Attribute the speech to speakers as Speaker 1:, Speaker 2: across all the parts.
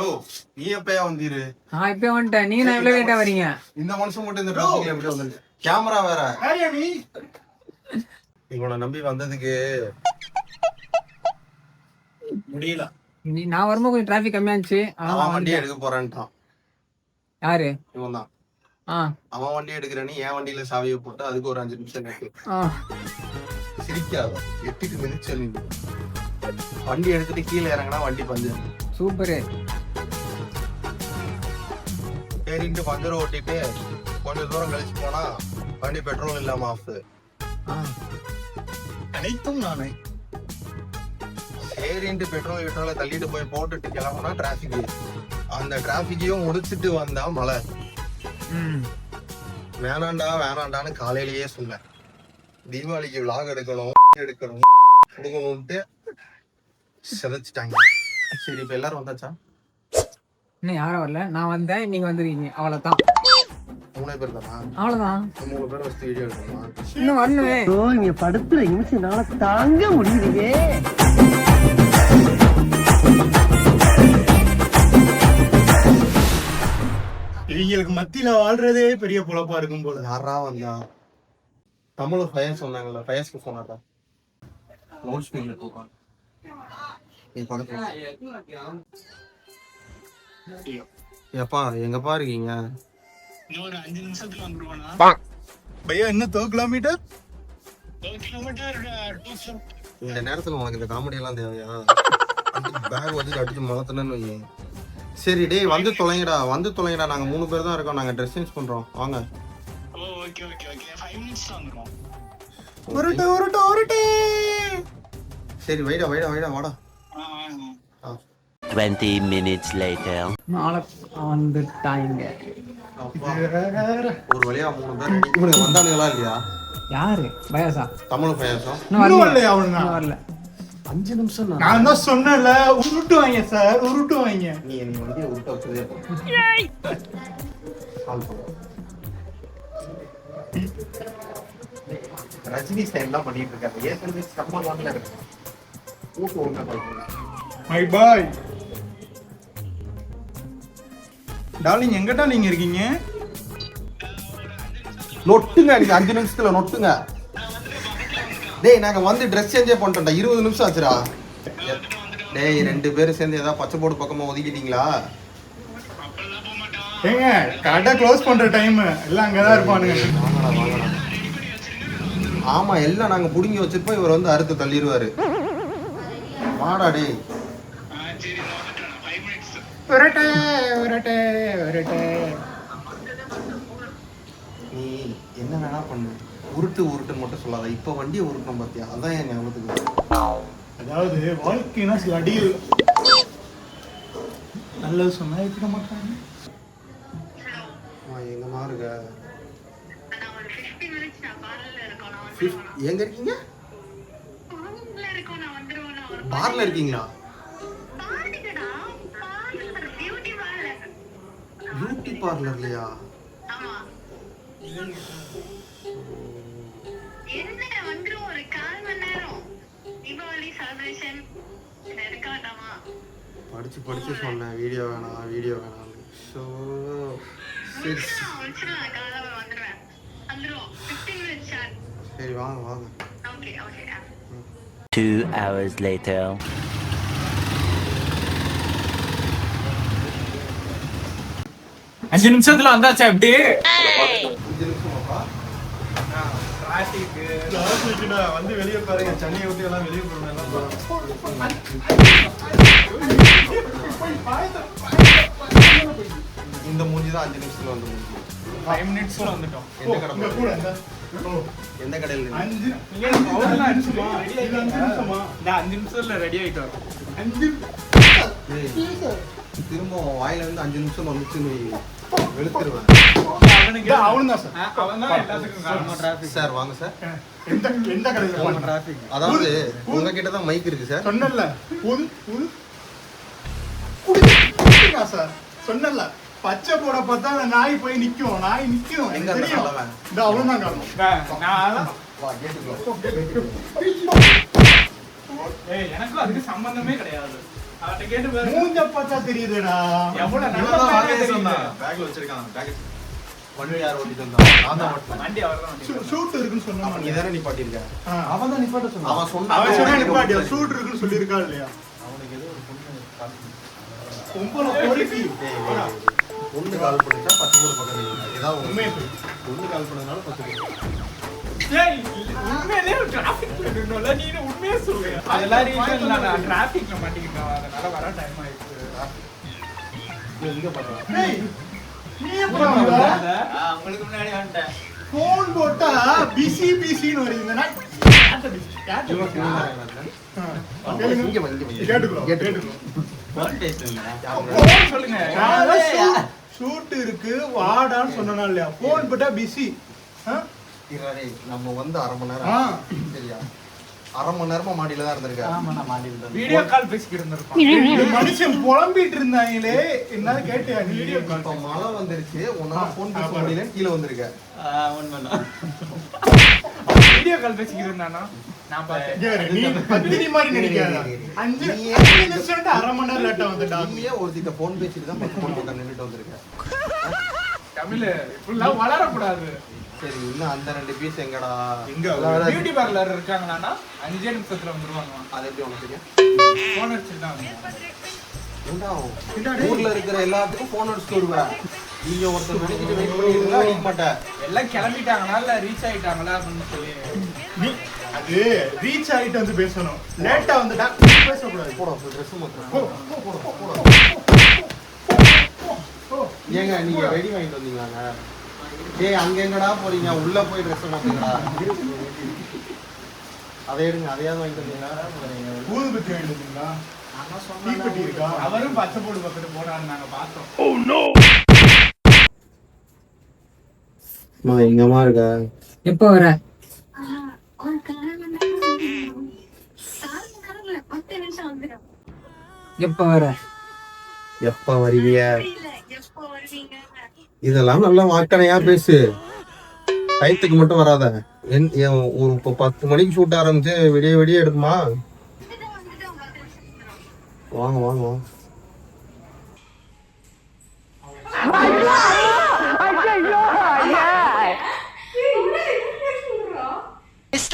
Speaker 1: ஓ நீ எப்பயா வந்தீரு?
Speaker 2: நான் இப்ப வந்துட்டேன். நீங்க நான் எவ்வளவு லேட்டா வரீங்க?
Speaker 1: இந்த மனுஷன் மட்டும் இந்த டிராஃபிக்ல எப்படி வந்தீங்க? கேமரா வேற.
Speaker 3: யாரியா நீ?
Speaker 1: இவனை நம்பி வந்ததுக்கு முடியல.
Speaker 2: நான் வரும்போது கொஞ்சம் டிராபிக் கம்மியா இருந்துச்சு.
Speaker 1: அவன் வண்டி எடுக்க போறான்ட்டான்.
Speaker 2: யாரு?
Speaker 1: இவன் தான். அவன் வண்டி எடுக்கிறேன்னு என் வண்டியில சாவியை போட்டு அதுக்கு ஒரு 5 நிமிஷம் நேற்று சிரிக்காத. எட்டிட்டு மிதிச்சு வண்டி எடுத்துட்டு கீழே இறங்கினா வண்டி பஞ்சர்.
Speaker 2: சூப்பரு.
Speaker 1: சரின்ட்டு பஞ்சர் ஓட்டிட்டு கொஞ்சம் தூரம் கழிச்சு போனா வண்டி பெட்ரோல் இல்லாம ஆஃப்.
Speaker 3: அனைத்தும் நானே.
Speaker 1: சரின்ட்டு பெட்ரோலை தள்ளிட்டு போய் போட்டுட்டு கிளம்புனா டிராபிக். அந்த டிராபிக்கையும் முடிச்சுட்டு வந்தா மழை. வேணாண்டான்னு காலையிலேயே சொன்னேன். தீபாவளிக்கு விளாக் எடுக்கணும் கொடுக்கணும்ட்டு சிதைச்சிட்டாங்க. சரி இப்ப எல்லாரும் வந்தாச்சா?
Speaker 2: இன்னும் யாரும் வரல. நான் வந்தேன், நீங்க வந்துருக்கீங்க, அவ்வளவுதான்.
Speaker 1: 3 பேர் தானா?
Speaker 2: அவ்வளவுதான்.
Speaker 1: 3 பேர் வச்சு வீடியோ எடுக்கணுமா?
Speaker 2: இன்னும் வரணுமே.
Speaker 4: நீங்க படுத்துற நிமிஷம் நாள தாங்க முடியலையே.
Speaker 3: இவங்களுக்கு மத்தியில வாழ்றதே பெரிய பொழப்பா இருக்கும் போல.
Speaker 1: யாரா வந்தா? தமிழ் ஃபயர்ஸ் சொன்னாங்கல்ல, ஃபயர்ஸ்க்கு சொன்னாட்டா லவுட் ஸ்பீக்கர்ல போவாங்க. நீ பக்கத்துல எப்பா எங்கப்பா இருக்கீங்க?
Speaker 3: இன்னும் ஒரு 5 நிமிஷத்துல வந்துருவானா? பையா இன்னும் 2 கிலோமீட்டர்.
Speaker 1: இந்த நேரத்துல உனக்கு இந்த காமெடி எல்லாம் தேவையா? பேக் வச்சு அடிச்சு மலத்தனன்னு வை. சரி டேய் வந்து தொலைங்கடா நாங்க 3 பேர் தான் இருக்கோம். நாங்க ட்ரெஸ் சேஞ்ச் பண்றோம் வாங்க.
Speaker 3: ஓகே 5 மினிட்ஸ் வந்துரும்.
Speaker 1: உருட்டு சரி வைடா வாடா.
Speaker 4: 20 minutes later.
Speaker 2: நாளைக்கு வந்துட்டாங்க.
Speaker 1: ஒரு வழியா 3 பேர் இவனுக்கு வந்தானுங்களா இல்லையா?
Speaker 2: யாரு? பயாசா?
Speaker 1: தமிழ் ஃபயர்ஸா?
Speaker 2: இன்னும் வரல.
Speaker 1: 5 நிமிஷம்
Speaker 3: நான் தான் சொன்னேன்ல, உருட்டு வாங்க சார், உருட்டு வாங்க.
Speaker 1: நீ வந்து உருட்ட வச்சதே ரஜினி ஸ்டைல் தான் பண்ணிட்டு இருக்காரு. ஏற்கனவே சம்மர்ல இருக்கு. ஊட்டு ஒழுங்கா பாருங்க.
Speaker 3: மை பாய் டார்லிங், எங்கடா நீங்க இருக்கீங்க?
Speaker 1: நொட்டுங்க, நீங்க 5 நிமிஷத்துல நொட்டுங்க. டேய் நாங்க வந்து ட்ரெஸ் சேஞ்சே பண்ணிட்டோம்டா. 20 நிமிஷம் ஆச்சுடா. டேய் 2 பேரும் சேர்ந்து ஏதாவது பச்சை போடு பக்கமா ஒதுக்கிட்டீங்களா?
Speaker 3: ஏங்க கடை க்ளோஸ் பண்ற டைம் எல்லாம் அங்கதான் இருப்பானுங்க.
Speaker 1: வாங்கடா. ஆமா எல்லாம் நாங்க புடுங்கி வச்சிருப்போம். இவர் வந்து அறுத்து தள்ளிடுவாரு. வாடா டேய். நீ என்ன வேணா பண்ணு, உருட்டுன்னு மட்டும் சொல்லாத. இப்ப வண்டியை உருட்டணும் பாத்தியா? அதான் என் ஞாபகத்துக்கு.
Speaker 3: அதாவது வாழ்க்கைனா சில அடிகள் நல்லது சொன்னா ஏத்துக்க மாட்டாங்க.
Speaker 1: எங்கம்மா இருக்க? எங்க இருக்கீங்க? பார்ல இருக்கீங்களா? பியூட்டி பார்லர்லயா? படிச்சு சொன்னேன் வீடியோ வேணாம். ஸோ சரி வாங்க.
Speaker 4: 2 hours later.
Speaker 2: அஞ்சு நிமிஷத்துல வந்தாச்சா? எப்படி
Speaker 1: 5 நிமிஷமாப்பா?
Speaker 3: வந்து வெளியே பாருங்க, சென்னையை விட்டு எல்லாம் வெளியே போறோம்.
Speaker 1: இந்த மூஞ்சி தான் 5 நிமிஷத்துல வந்து மூஞ்சி.
Speaker 3: 5 மினிட்ஸ்ல வந்துட்டோம்.
Speaker 1: எந்த கடையில்?
Speaker 3: 5 நிமிஷத்துல ரெடி ஆயிட்டோம்.
Speaker 1: திரும்ப வாயில இருந்து 5 நிமிஷம் வந்துச்சுன்னு வெளுத்துருவேன். சார் வாங்க சார். அதாவது உங்ககிட்ட தான் மைக் இருக்கு சார்.
Speaker 3: சொன்னல சொன்னல பச்சை போட பார்த்தா நாய் போய் நிக்கும்.
Speaker 1: எங்க அந்த தலைவன்?
Speaker 3: அவ்வளவுதான் காரணம்.
Speaker 2: எனக்கும் அதுக்கு சம்பந்தமே கிடையாது.
Speaker 3: அவட்ட கேட்டு பாரு.
Speaker 5: மூஞ்ச பார்த்தா தெரியுதுடா.
Speaker 3: எவ்வளவு நல்ல
Speaker 1: இவன்தான்
Speaker 3: பையனா
Speaker 1: வாங்கவே
Speaker 3: தெரியுது.
Speaker 1: சொன்னான். பேக்ல வச்சிருக்கான். பேக் வண்டி யார் ஓட்டிட்டு வந்தான்? நான் தான் ஓட்டினேன்.
Speaker 3: வண்டி அவர்தான் ஓட்டிட்டு
Speaker 5: ஷூட் இருக்குன்னு
Speaker 1: அப்ப
Speaker 5: சொன்னா.
Speaker 1: நீ தானே நிப்பாட்டியிருக்க.
Speaker 5: ஆ.
Speaker 1: அவன் தான் நிப்பாட்ட சொன்னான். அவன் சொன்னான்.
Speaker 5: அவன் சொன்னா நிப்பாட்டியா, ஷூட் இருக்குன்னு சொல்லியிருக்கா இல்லையா?
Speaker 1: அவனுக்கு ஏதோ ஒரு பொண்ணு காசு.
Speaker 5: பொம்பளை பொறுக்கி.
Speaker 1: பொண்ணு கால் பண்ணிட்டா 10 கோடி பக்கத்துல இல்லை. ஏதாவது
Speaker 5: உண்மையை
Speaker 1: உண்மை.
Speaker 5: சொல்லு.
Speaker 1: பொண்ணு கால் பண்ணதுனால 10 கோடி.
Speaker 3: ஏய், உண்மையிலே டிராஃபிக் போயிடணும்ல, நீ உண்மையே சொல்லு. அதெல்லாம் ரீசன் இல்ல, நான் டிராஃபிக்ல மாட்டிக்கிட்டேன், அதனால வர டைம் ஆயிடுச்சு.
Speaker 1: எங்க பண்றான்?
Speaker 5: ஏய், நீ எப்படா வந்த?
Speaker 3: உங்களுக்கு முன்னாடி வந்துட்டேன்.
Speaker 5: ஃபோன் போட்டா பிசி பிசின்னு வருதுன்னா
Speaker 1: இவன் phone தான் என்னது? இங்க வா, இங்க வா.
Speaker 5: கேட்டுக்கிறோம் கேட்டுக்கிறோம்.
Speaker 3: போன் சொல்லுங்க.
Speaker 5: ஷூட் இருக்கு வாடான்னு சொன்னா இல்லையா? ஃபோன் போட்டா பிஸி.
Speaker 1: இருடா, நம்ம வந்து 1/2 மணி
Speaker 5: ஆ.
Speaker 1: நேரம் சரியா? 1/2 மணி நேரமா மாடியில தான் இருந்திருக்கேன்.
Speaker 3: வீடியோ கால் பேசிக்கிட்டு இருந்திருப்பான்.
Speaker 5: மனுஷன் புலம்பிட்டு இருந்தாங்களே, என்ன கேட்டியா நீ? வீடியோ
Speaker 1: இப்ப மழை வந்துருச்சு, உன்னால போன் பேச முடியல, கீழே வந்திருக்க.
Speaker 3: வீடியோ கால் பேசிக்கிட்டு இருந்தானா நான் பார்த்தேன்.
Speaker 5: நீ பத்தினி மாதிரி நினைக்காத. 5 நிமிஷம் 1/2 மணி நேரம் லேட்டா வந்துட்டா.
Speaker 1: நீயே ஒருத்திட்ட போன் பேசிட்டு தான் 10 போன் பக்கம் நின்னுட்டு வந்திருக்க.
Speaker 3: தமிழ் இப்படிலாம் வளரக்கூடாது.
Speaker 1: சரி, இன்னும் அந்த 2 பீஸ் எங்கடா?
Speaker 5: எங்க?
Speaker 3: பியூட்டி பார்லர் இருக்காங்களான்னா 5 நிமிஷத்துல வந்துருவாங்க.
Speaker 1: அது எப்படி உனக்கு தெரியும்?
Speaker 3: போன் அடிச்சுட்டு தான் வந்தாங்க.
Speaker 1: ஏண்டா, ஊர்ல இருக்கிற எல்லாத்துக்கும் போன் அடிச்சுட்டு வருவேன். நீங்க ஒருத்தர் நினைச்சிட்டு வெயிட் பண்ணிட்டு அடிக்க மாட்டேன்.
Speaker 3: எல்லாம் கிளம்பிட்டாங்களா இல்ல ரீச் ஆயிட்டாங்களா அப்படின்னு சொல்லி.
Speaker 5: நீ அது ரீச் ஆயிட்டு வந்து பேசணும். லேட்டா வந்துட்டா பேசக்கூடாது.
Speaker 1: போடா, ட்ரெஸ் மாத்துறேன். ஏங்க நீங்க ரெடி வாங்கிட்டு வந்தீங்களாங்க? ஏய், அங்க எங்கடா போறீங்க? உள்ள போய் ட்ரெஸ் மாத்துங்கடா. அதை எடுங்க, அதையாவது வாங்கிட்டு வந்தீங்களா?
Speaker 5: ஊதுபத்தி வாங்கிட்டு வந்தீங்களா? தீப்பெட்டி இருக்கா?
Speaker 3: அவரும் பச்சை போடு பக்கத்து போனாரு, நாங்க பார்த்தோம்.
Speaker 1: எங்கம்மா இருக்க?
Speaker 2: எப்போ வர? எப்போ வர?
Speaker 1: எப்ப வருவீங்க? இதெல்லாம் நல்லா வாக்கனையா பேசு. டயத்துக்கு மட்டும் வராத. ஒரு இப்போ 10 மணிக்கு ஷூட் ஆரம்பிச்சு விடிய விடிய எடுக்குமா? வாங்க வாங்க வாங்க.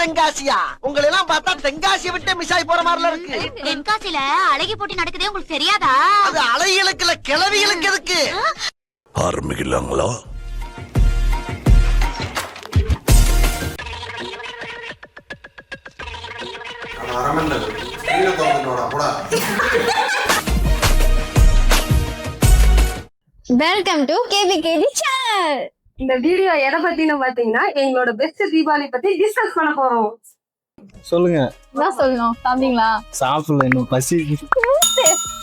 Speaker 6: தென்காசியா? உங்களை எல்லாம் பார்த்தா தென்காசியை விட்டு மிஸ் ஆகி போற மாதிரில இருக்கு.
Speaker 7: தென்காசில அழகி போட்டி நடக்குதே, உங்களுக்கு தெரியாதா?
Speaker 6: அது அலைகளுக்கு இல்ல, கிளவிகளுக்கு எதுக்கு?
Speaker 8: ஆரம்பிக்கலாங்களா?
Speaker 7: வெல்கம் டு கேபிகேடி சேனல்.
Speaker 9: இந்த வீடியோ எதை பத்தின்னு பாத்தீங்கன்னா எங்களோட பெஸ்ட் தீபாவளி பத்தி டிஸ்கஸ் பண்ண போறோம்.
Speaker 10: சொல்லுங்க.
Speaker 7: என்ன சொல்லணும்? சாப்பிட்டீங்களா?
Speaker 10: சாப்பிடல, இன்னும் பசி.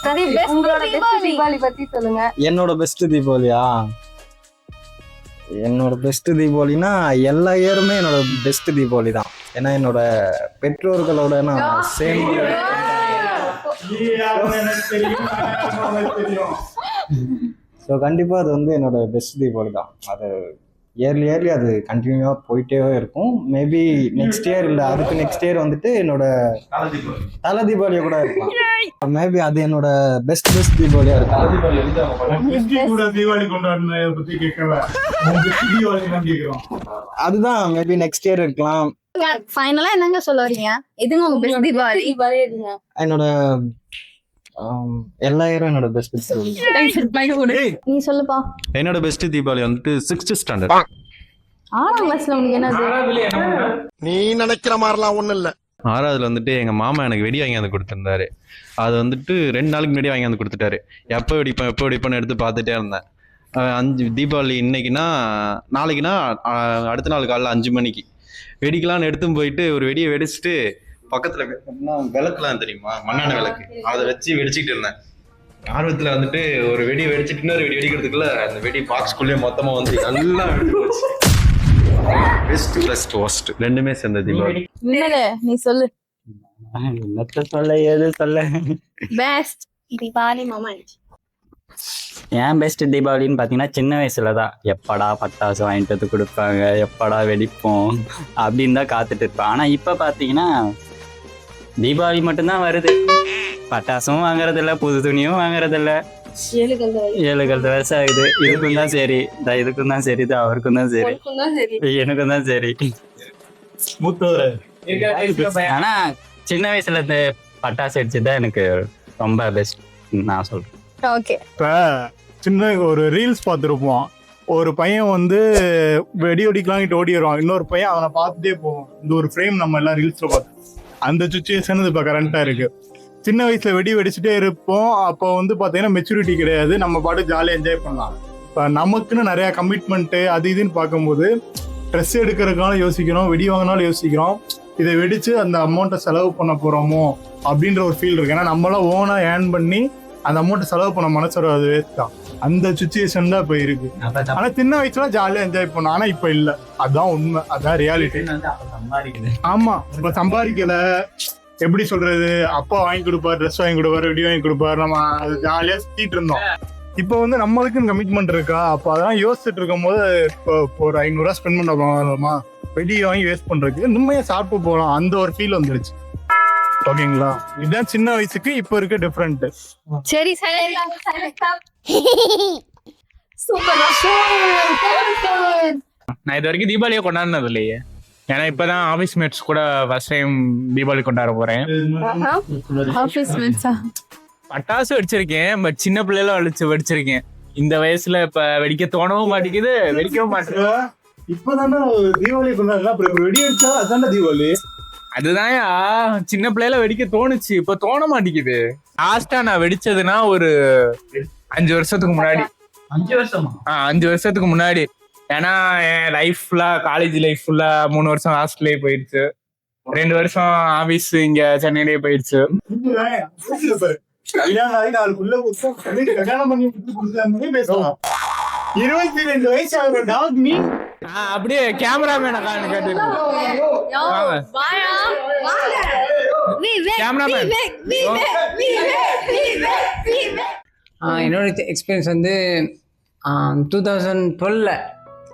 Speaker 9: சரி, உங்களோட பெஸ்ட் தீபாவளி பத்தி சொல்லுங்க.
Speaker 10: என்னோட பெஸ்ட் தீபாவளியா? என்னோட பெஸ்ட் தீபாவளினா எல்லா இயருமே என்னோட பெஸ்ட் தீபாவளி தான். ஏன்னா என்னோட பெற்றோர்களோட நான் சேர்ந்து ஸோ கண்டிப்பாக அது வந்து என்னோட பெஸ்ட் தீபாவளி தான். அது இயர்லி அது கண்டினியூவாக போயிட்டே இருக்கும். மேபி நெக்ஸ்ட் இயர் இல்லை அதுக்கு நெக்ஸ்ட் இயர் வந்துட்டு என்னோட தலை தீபாவளியை கூட இருக்கலாம். மேபி அது என்னோட பெஸ்ட் தீபாவளியாக இருக்கும்.
Speaker 5: தீபாவளி கொண்டாடுறத பத்தி கேட்கல, தீபாவளி தான் கேட்கிறோம்.
Speaker 10: அதுதான் மேபி நெக்ஸ்ட் இயர் இருக்கலாம்.
Speaker 7: ஃபைனலா என்னங்க சொல்ல வரீங்க? இதுங்க உங்க பெஸ்ட் தீபாவளி?
Speaker 10: என்னோட எல்லா இயரும் என்னோட பெஸ்ட் தீபாவளி.
Speaker 7: நீ சொல்லுப்பா.
Speaker 8: என்னோட பெஸ்ட் தீபாவளி வந்துட்டு 6th ஸ்டாண்டர்ட்.
Speaker 7: 6ஆம் கிளாஸ்ல உங்களுக்கு என்னது?
Speaker 6: நீ நினைக்கிற மாதிரிலாம் ஒண்ணும் இல்ல.
Speaker 8: 6வதுல வந்துட்டு எங்க மாமா எனக்கு வெடி வாங்கி வந்து கொடுத்துருந்தாரு. அது வந்துட்டு 2 நாளுக்கு முன்னாடி வாங்கி வந்து கொடுத்துட்டாரு. எப்போ வெடிப்பேன்னு எடுத்து பார்த்துட்டே இருந்தேன். 5 தீபாவளி இன்னைக்குன்னா நாளைக்குன்னா அடுத்த நாள் காலைல 5 மணிக்கு வெடிக்கலான்னு எடுத்துன்னு போயிட்டு ஒரு வெடியை வெடிச்சுட்டு பக்கத்துல விளக்குலாம் தெரியுமா, மண்ணெண்ணெய் விளக்கு, அதை வச்சு வெடிச்சுக்கிட்டு இருந்தேன். ஆர்வத்துல வந்துட்டு ஒரு வெடி வெடிச்சுட்டு இன்னொரு வெடி வெடிக்கிறதுக்குள்ள அந்த வெடி பாக்ஸ்குள்ளேயே மொத்தமா வந்து நல்லா பெஸ்ட் பிளஸ் ஒஸ்ட் ரெண்டுமே சேர்ந்த தீபாவளி.
Speaker 7: நீ சொல்லு.
Speaker 10: என்னத்த சொல்ல, எது சொல்ல.
Speaker 7: Best Deepavali moment.
Speaker 10: ஏன் பெஸ்ட் தீபாவளின்னு பார்த்தீங்கன்னா சின்ன வயசுல தான் எப்படா பட்டாசு வாங்கிட்டு வந்து கொடுப்பாங்க, எப்படா வெடிப்போம் அப்படின்னு தான் காத்துட்டு இருப்பேன். ஆனால் இப்போ பார்த்தீங்கன்னா தீபாவளி மட்டும்தான் வருது. பட்டாசும் வாங்குறதில்ல, புது துணியும் வாங்குறதில்ல. 7 வருஷம் ஆகுது. இதுக்கும் தான் சரி, இதுக்கும் தான் சரி, அவருக்கும் தான் சரி, எனக்கும் தான் சரி. ஆனா சின்ன வயசுல இந்த பட்டாசு அடிச்சுதான் எனக்கு ரொம்ப பெஸ்ட் நான் சொல்றேன்.
Speaker 7: ஓகே.
Speaker 5: இப்போ சின்ன ஒரு ரீல்ஸ் பார்த்துருப்போம். ஒரு பையன் வந்து வெடி வெடிக்கலாங்கிட்டு ஓடி வருவான், இன்னொரு பையன் அவனை பார்த்துட்டே போவான். இந்த ஒரு ஃப்ரேம் நம்ம எல்லாம் ரீல்ஸில் பார்த்தோம். அந்த சுச்சுவேஷன் இப்போ கரண்ட்டாக இருக்கு. சின்ன வயசுல வெடி வெடிச்சுட்டே இருப்போம். அப்போ வந்து பார்த்தீங்கன்னா மெச்சூரிட்டி கிடையாது, நம்ம பாட்டு ஜாலியாக என்ஜாய் பண்ணலாம். இப்போ நமக்குன்னு நிறையா கமிட்மெண்ட்டு அது இதுன்னு பார்க்கும்போது ட்ரெஸ் எடுக்கிறதுனாலும் யோசிக்கிறோம், வெடி வாங்கினாலும் யோசிக்கிறோம், இதை வெடிச்சு அந்த அமௌண்ட்டை செலவு பண்ண போகிறோமோ அப்படின்ற ஒரு ஃபீல் இருக்கு. ஏன்னா நம்மளாம் ஓனாக ஏர்ன் பண்ணி அந்த அமௌண்ட்டை செலவு பண்ண மனசு அது வேஸ்ட் தான். அந்த சுச்சுவேஷன் தான் இப்போ இருக்கு. ஆனா சின்ன வயசுல ஜாலியா என்ஜாய் பண்ணோம், ஆனா இப்ப இல்ல. அதான் உண்மை, அதான் ரியாலிட்டி. ஆமா, இப்ப சம்பாதிக்கல, எப்படி சொல்றது, அப்பா வாங்கி கொடுப்பாரு, ட்ரெஸ் வாங்கி கொடுப்பாரு, வெடி வாங்கி கொடுப்பாரு, நம்ம அது ஜாலியா சுத்திட்டு இருந்தோம். இப்ப வந்து நம்மளுக்குன்னு கமிட்மெண்ட் இருக்கா, அப்ப அதெல்லாம் யோசிச்சுட்டு இருக்கும் போது இப்போ ஒரு 500 ரூபா ஸ்பெண்ட் பண்ணலாமா வெடி வாங்கி வேஸ்ட் பண்றதுக்கு, நிம்மதியா சாப்பிட்டு போகலாம், அந்த ஒரு ஃபீல் வந்துருச்சு. ஓகேங்களா, இதுதான் சின்ன வயசுக்கு இப்ப இருக்க டிஃபரெண்ட்.
Speaker 7: சரி
Speaker 3: நான் இது வரைக்கும் தீபாவளியை கொண்டாடினது இல்லையே. ஏன்னா இப்பதான் ஆபீஸ் மேட்ஸ் கூட ஃபர்ஸ்ட் டைம் தீபாவளி கொண்டாட போறேன். பட்டாசு வெடிச்சிருக்கேன், பட் சின்ன பிள்ளைல வெடிச்சிருக்கேன். இந்த வயசுல இப்ப வெடிக்க தோணவும் மாட்டேங்குது, வெடிக்கவும் மாட்டேங்குது.
Speaker 5: இப்பதானே தீபாவளி கொண்டாடலாம், வெடி அடிச்சா அதான தீபாவளி.
Speaker 3: அதுதான்யா சின்ன பிள்ளைல வெடிக்க தோணுச்சு, இப்ப தோண மாட்டேங்குது. லாஸ்டா நான் வெடிச்சதுன்னா ஒரு 5 வருஷத்துக்கு முன்னாடி. 5 வருஷத்துக்கு முன்னாடி. ஏன்னா என் லைஃப் ஃபுல்லா, காலேஜ் லைஃப் ஃபுல்லா 3 வருஷம் ஹாஸ்டல்லே போயிடுச்சு, 2 வருஷம் ஆபீஸ் இங்க சென்னையிலே போயிடுச்சு.
Speaker 5: கல்யாணம் ஆகி 4 புள்ள கல்யாணம் பண்ணி பேசலாம். 22 வயசு ஆகுறா நீ
Speaker 3: அப்படியே கேமராமேன்
Speaker 2: என்னோட எக்ஸ்பீரியன்ஸ் வந்து 2012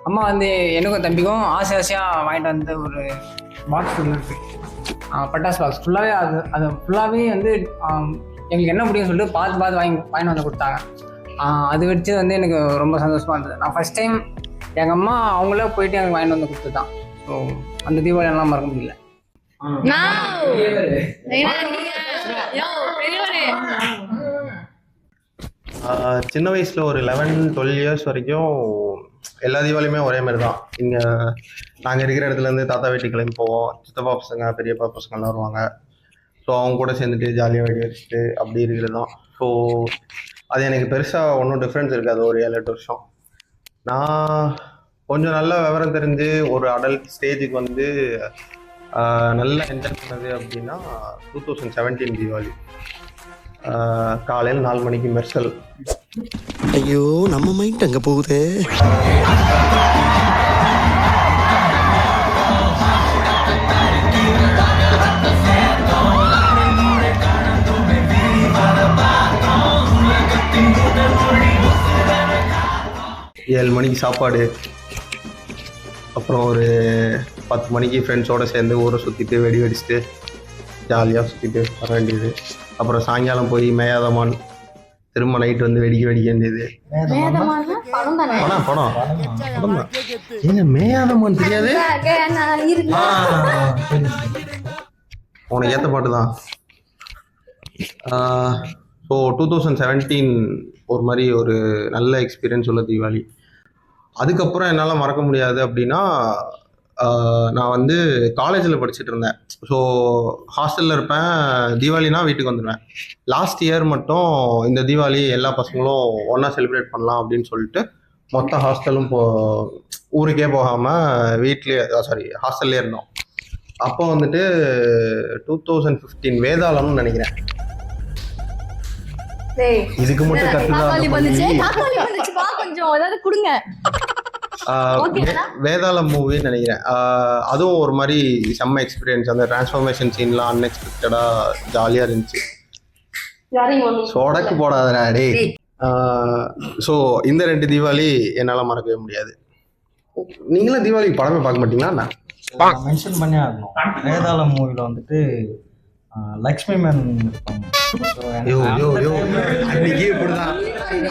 Speaker 2: அம்மா வந்து எனக்கும் தம்பிக்கும் ஆசையாக வாங்கிட்டு வந்த ஒரு பாக்ஸ் இருக்கு, பட்டாசு பாக்ஸ் ஃபுல்லாகவே. அது ஃபுல்லாகவே வந்து எங்களுக்கு என்ன பிடிக்கும்னு சொல்லிட்டு பார்த்து வாங்கிட்டு வந்து கொடுத்தாங்க. அது வச்சு வந்து எனக்கு ரொம்ப சந்தோஷமாக இருந்தது. நான் ஃபர்ஸ்ட் டைம் எங்கள் அம்மா அவங்களே போயிட்டு எனக்கு வாங்கிட்டு வந்து கொடுத்து தான். ஸோ அந்த தீபாவளி எல்லாம் மறக்க முடியல.
Speaker 1: சின்ன வயசுல ஒரு 11-12 இயர்ஸ் வரைக்கும் எல்லா தீபாவளியுமே ஒரே மாதிரி தான். இங்கே நாங்கள் இருக்கிற இடத்துலேருந்து தாத்தா வீட்டுக்கு கிளம்பி போவோம். சித்தப்பா பசங்க, பெரியப்பா பசங்கள்லாம் வருவாங்க. ஸோ அவங்க கூட சேர்ந்துட்டு ஜாலியாக வெடி வச்சுட்டு அப்படி இருக்கிறது தான். ஸோ அது எனக்கு பெருசாக ஒன்றும் டிஃப்ரென்ஸ் இருக்காது ஒரு 7-8 வருஷம். நான் கொஞ்சம் நல்ல விவரம் தெரிஞ்சு ஒரு அடல்ட் ஸ்டேஜுக்கு வந்து நல்லா என்ஜாய் பண்ணது அப்படின்னா 2017 தீபாவளி. காலையில் 4 மணிக்கு மெர்சல்.
Speaker 6: ஐயோ, நம்ம மைண்ட் அங்க போகுது.
Speaker 1: ஏழு மணிக்கு சாப்பாடு, அப்புறம் ஒரு 10 மணிக்கு ஃப்ரெண்ட்ஸோடு சேர்ந்து ஊரை சுற்றிட்டு வெடி வெடிச்சுட்டு ஜாலியாக சுற்றிட்டு வர வேண்டியது. அப்புறம் சாயங்காலம் போய் மேயாதமான், திரும்ப நைட் வந்து வெடிக்க வேண்டியது. படம் ஏங்க மேயாதமான் தெரியாது? உனக்கு ஏற்ற பாட்டு தான். ஸோ 2017 ஒரு மாதிரி ஒரு நல்ல எக்ஸ்பீரியன்ஸ் உள்ள தீபாவளி. அதுக்கப்புறம் என்னால் மறக்க முடியாது அப்படின்னா, நான் வந்து காலேஜில் படிச்சுட்டு இருந்தேன். ஸோ ஹாஸ்டலில் இருப்பேன், தீபாவளினா வீட்டுக்கு வந்துடுவேன். லாஸ்ட் இயர் மட்டும் இந்த தீபாவளி எல்லா பசங்களும் ஒன்றா செலிப்ரேட் பண்ணலாம் அப்படின்னு சொல்லிட்டு மொத்த ஹாஸ்டலும் ஊருக்கே போகாமல் ஹாஸ்டல்லே இருந்தோம். அப்போ வந்துட்டு 2015 வேதாளம்னு நினைக்கிறேன். இதுக்கு மட்டும் வேதாளம் மூவின்னு நினைக்கிறேன். அதுவும் ஒரு மாதிரி செம்ம எக்ஸ்பீரியன்ஸ். அந்த டிரான்ஸ்ஃபர்மேஷன் சீன்லாம் அன்எக்ஸ்பெக்டடா ஜாலியா இருந்துச்சு. சொடக்கு போடாதடா டேய். ஸோ இந்த 2 தீபாவளி என்னால் மறக்கவே முடியாது. நீங்களும் தீபாவளி படமே பார்க்க மாட்டீங்களா?
Speaker 10: மென்ஷன் பண்ணி ஆகணும். வேதாளம் மூவில வந்துட்டு லக்ஷ்மி மேனன் இருப்பாங்க. So,
Speaker 1: யோ யோ
Speaker 10: அந்த
Speaker 1: யோ
Speaker 10: time ல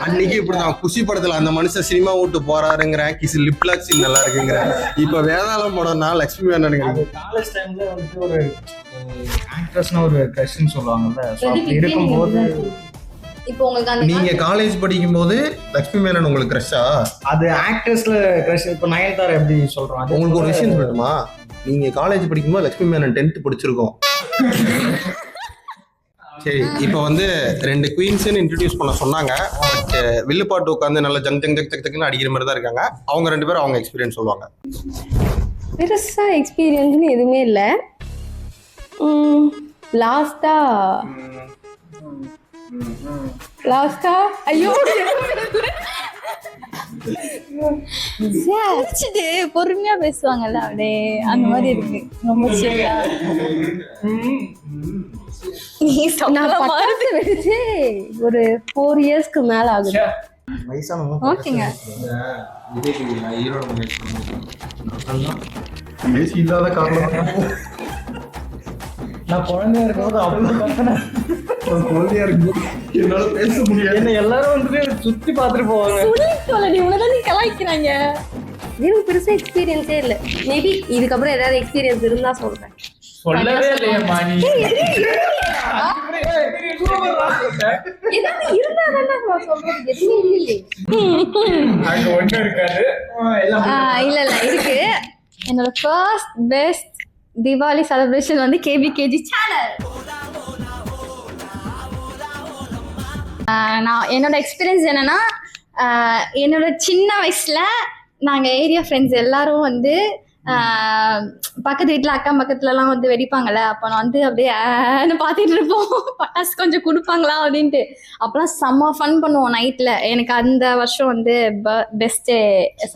Speaker 1: அன்னைக்கு இப்படிதான் குஷி படத்துல அந்த மனுஷன் சினிமா விட்டு போறாருங்கிற கிஸ் லிப்லாக் சீன் நல்லா இருக்குங்கிற. இப்ப வேதாளம் படம்னா லட்சுமி மேனன்
Speaker 10: அது காலேஜ் டைம்ல வந்துட்டு ஒரு ஆக்ட்ரஸ்னா ஒரு கிரஷ்ன்னு சொல்லுவாங்கல்ல. ஸோ அப்படி இருக்கும்போது
Speaker 7: இப்போ உங்களுக்கு அந்த
Speaker 1: நீங்க காலேஜ் படிக்கும் போது லட்சுமி மேனன் உங்களுக்கு கிரஷா?
Speaker 10: அது ஆக்ட்ரஸ்ல கிரஷ். இப்போ நயன்தாரா எப்படி சொல்றோம், அது
Speaker 1: உங்களுக்கு ஒரு விஷயம் சொல்லட்டுமா? நீங்க காலேஜ் படிக்கும்போது லட்சுமி மேனன் 10th படிச்சிருக்கோம். சரி, இப்போ வந்து 2 குவீன்ஸ்ன்னு இன்ட்ரடியூஸ் பண்ண சொன்னாங்க. பட் வில்லுப்பாட்டு உட்காந்து நல்லா ஜங் ஜங் ஜக் ஜக் ஜக்னு அடிக்கிற மாதிரி தான் இருக்காங்க. அவங்க 2 பேரும் அவங்க எக்ஸ்பீரியன்ஸ் சொல்லுவாங்க.
Speaker 9: பெருசா எக்ஸ்பீரியன்ஸ்னு எதுவுமே இல்லை. லாஸ்டா ஐயோ
Speaker 7: சிரிச்சுட்டு பொறுமையா பேசுவாங்கல்ல, அப்படியே அந்த மாதிரி இருக்கு. ரொம்ப சிரியா
Speaker 9: நான் பட்டாசு வெடிச்சு ஒரு 4 இயர்ஸ்க்கு மேல ஆகுது.
Speaker 10: வயசானவங்க
Speaker 7: ஓகேங்க.
Speaker 1: இல்லாத காரணம்
Speaker 10: நான் குழந்தையா இருக்கும்போது அப்படி கத்துனேன்.
Speaker 1: குழந்தையா இருக்கும்போது என்னால பேச முடியாது.
Speaker 10: என்ன எல்லாரும் வந்துட்டு சுத்தி பார்த்துட்டு போவாங்க.
Speaker 9: நீ உனதான் நீ கலாய்க்கிறாங்க. எனக்கு பெருசா எக்ஸ்பீரியன்ஸே இல்லை. மேபி இதுக்கப்புறம் ஏதாவது எக்ஸ்பீரியன்ஸ் இருந்தா சொல்றேன்.
Speaker 3: சொல்லவே இல்லையம்மா நீ.
Speaker 9: ஏதாவது இருந்தா நான் சொல்றது எதுவுமே இல்லையே.
Speaker 3: அங்க ஒண்ணும் இருக்காது.
Speaker 7: இல்ல இருக்கு. என்னோட ஃபர்ஸ்ட் பெஸ்ட் தீபாவளி செலிப்ரேஷன் வந்து கேபிகேஜி சேனல். நான் என்னோட எக்ஸ்பீரியன்ஸ் என்னன்னா, என்னோட சின்ன வயசுல நாங்க ஏரியா ஃப்ரெண்ட்ஸ் எல்லாரும் வந்து பக்கத்து வீட்டில் அக்கம் பக்கத்துலலாம் வந்து வெடிப்பாங்கல்ல. அப்போ நான் வந்து அப்படியே பார்த்துட்டு இருப்போம், பட்டாசு கொஞ்சம் கொடுப்பாங்களா அப்படின்ட்டு. அப்போலாம் செம்ம ஃபன் பண்ணுவோம் நைட்டில். எனக்கு அந்த வருஷம் வந்து பெஸ்ட்டு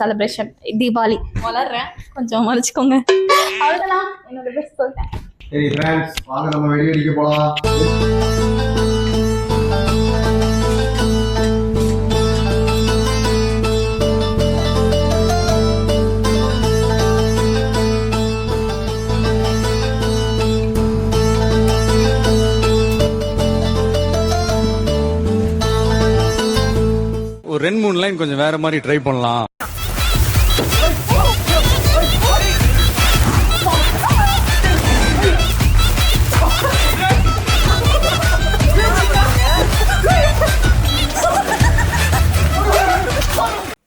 Speaker 7: செலிப்ரேஷன் தீபாவளி. வளர்றேன், கொஞ்சம் மறைச்சிக்கோங்க. அவ்வளோதான் என்னோட பெஸ்ட் சொல்லிட்டேன்.
Speaker 1: சரி ஃப்ரெண்ட்ஸ், வாங்க நம்ம வெடி வெடிக்க போலாம்.
Speaker 5: ஒரு 2-3 லைன் கொஞ்சம் வேற மாதிரி ட்ரை பண்ணலாம்.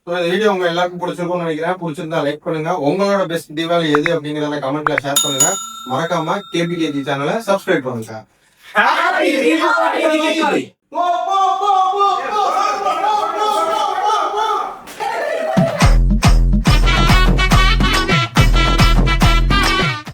Speaker 1: இந்த வீடியோ உங்க எல்லாருக்கும் பிடிச்சிருக்கும்னு நினைக்கிறேன். பிடிச்சிருந்தா லைக் பண்ணுங்க. உங்களோட பெஸ்ட் தீபாவளி எது அப்படிங்கிறத கமெண்ட்ல ஷேர் பண்ணுங்க. மறக்காம கேபிகேஜி சேனலை சப்ஸ்கிரைப் பண்ணுங்க.